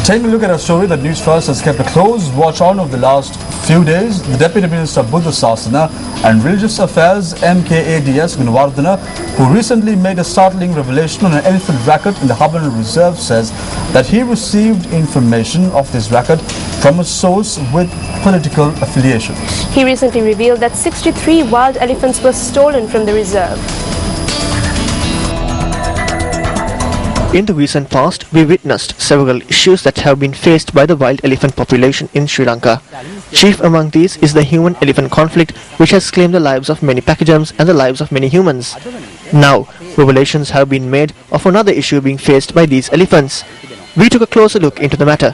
Taking a look at a story that Newsfirst has kept a close watch on over the last few days, the Deputy Minister of Buddha Sasana and Religious Affairs MKADS Gunawardena, who recently made a startling revelation on an elephant racket in the Habanera Reserve, says that he received information of this racket from a source with political affiliations. He recently revealed that 63 wild elephants were stolen from the reserve. In the recent past, we witnessed several issues that have been faced by the wild elephant population in Sri Lanka. Chief among these is the human-elephant conflict, which has claimed the lives of many Pakijams and the lives of many humans. Now, revelations have been made of another issue being faced by these elephants. We took a closer look into the matter.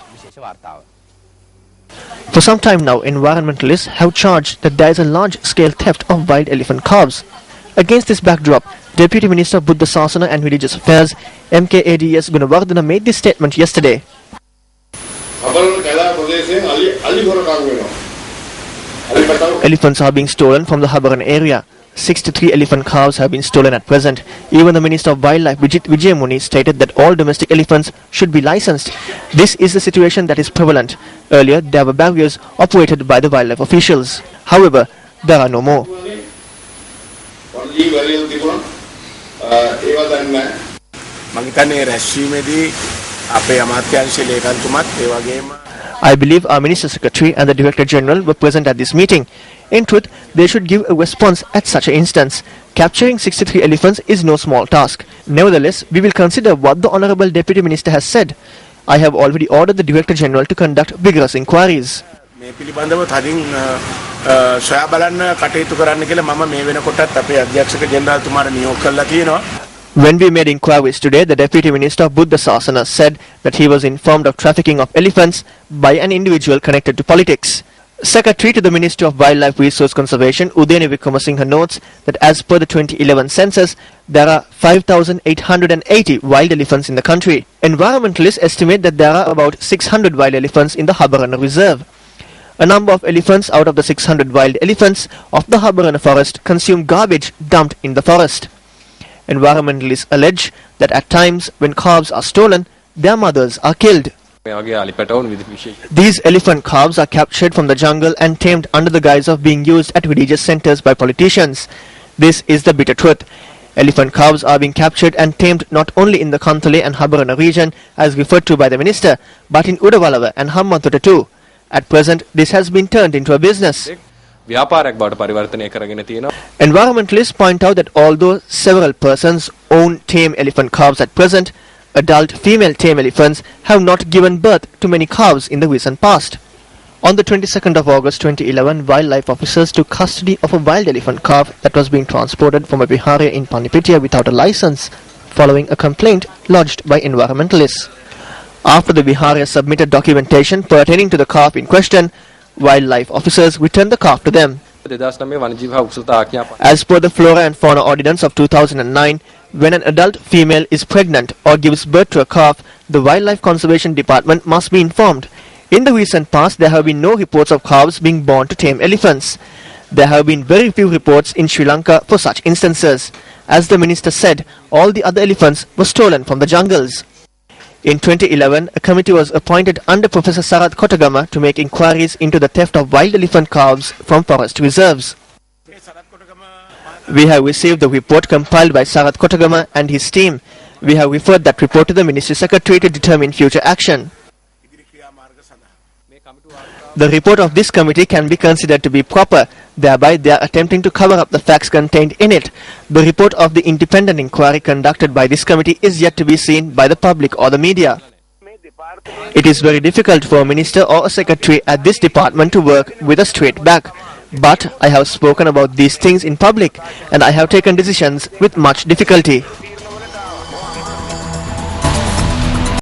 For some time now, environmentalists have charged that there is a large-scale theft of wild elephant calves. Against this backdrop, Deputy Minister of Buddha Sasana and Religious Affairs MKADS Gunawardena made this statement yesterday. Elephants are being stolen from the Habaran area. 63 elephant calves have been stolen at present. Even the Minister of Wildlife Vijit Vijayamuni stated that all domestic elephants should be licensed. This is the situation that is prevalent. Earlier, there were barriers operated by the wildlife officials. However, there are no more. I believe our Minister Secretary and the Director General were present at this meeting. In truth, they should give a response at such an instance. Capturing 63 elephants is no small task. Nevertheless, we will consider what the Honourable Deputy Minister has said. I have already ordered the Director General to conduct vigorous inquiries. When we made inquiries today, the Deputy Minister of Buddha Sasana said that he was informed of trafficking of elephants by an individual connected to politics. Secretary to the Ministry of Wildlife Resource Conservation, Udayani Wickramasinghe, notes that as per the 2011 census, there are 5,880 wild elephants in the country. Environmentalists estimate that there are about 600 wild elephants in the Habarana Reserve. A number of elephants out of the 600 wild elephants of the Habarana forest consume garbage dumped in the forest. Environmentalists allege that at times when calves are stolen, their mothers are killed. These elephant calves are captured from the jungle and tamed under the guise of being used at religious centers by politicians. This is the bitter truth. Elephant calves are being captured and tamed not only in the Kantale and Habarana region as referred to by the minister, but in Udawalawa and Hambantota too. At present, this has been turned into a business. Environmentalists point out that although several persons own tame elephant calves at present, adult female tame elephants have not given birth to many calves in the recent past. On the 22nd of August 2011, wildlife officers took custody of a wild elephant calf that was being transported from a viharya in Panipitia without a license, following a complaint lodged by environmentalists. After the viharya submitted documentation pertaining to the calf in question, wildlife officers returned the calf to them. As per the Flora and Fauna Ordinance of 2009, when an adult female is pregnant or gives birth to a calf, the Wildlife Conservation Department must be informed. In the recent past, there have been no reports of calves being born to tame elephants. There have been very few reports in Sri Lanka for such instances. As the minister said, all the other elephants were stolen from the jungles. In 2011, a committee was appointed under Professor Sarath Kotagama to make inquiries into the theft of wild elephant calves from forest reserves. We have received the report compiled by Sarath Kotagama and his team. We have referred that report to the Ministry Secretary to determine future action. The report of this committee can be considered to be proper. Thereby, they are attempting to cover up the facts contained in it. The report of the independent inquiry conducted by this committee is yet to be seen by the public or the media. It is very difficult for a minister or a secretary at this department to work with a straight back. But I have spoken about these things in public and I have taken decisions with much difficulty.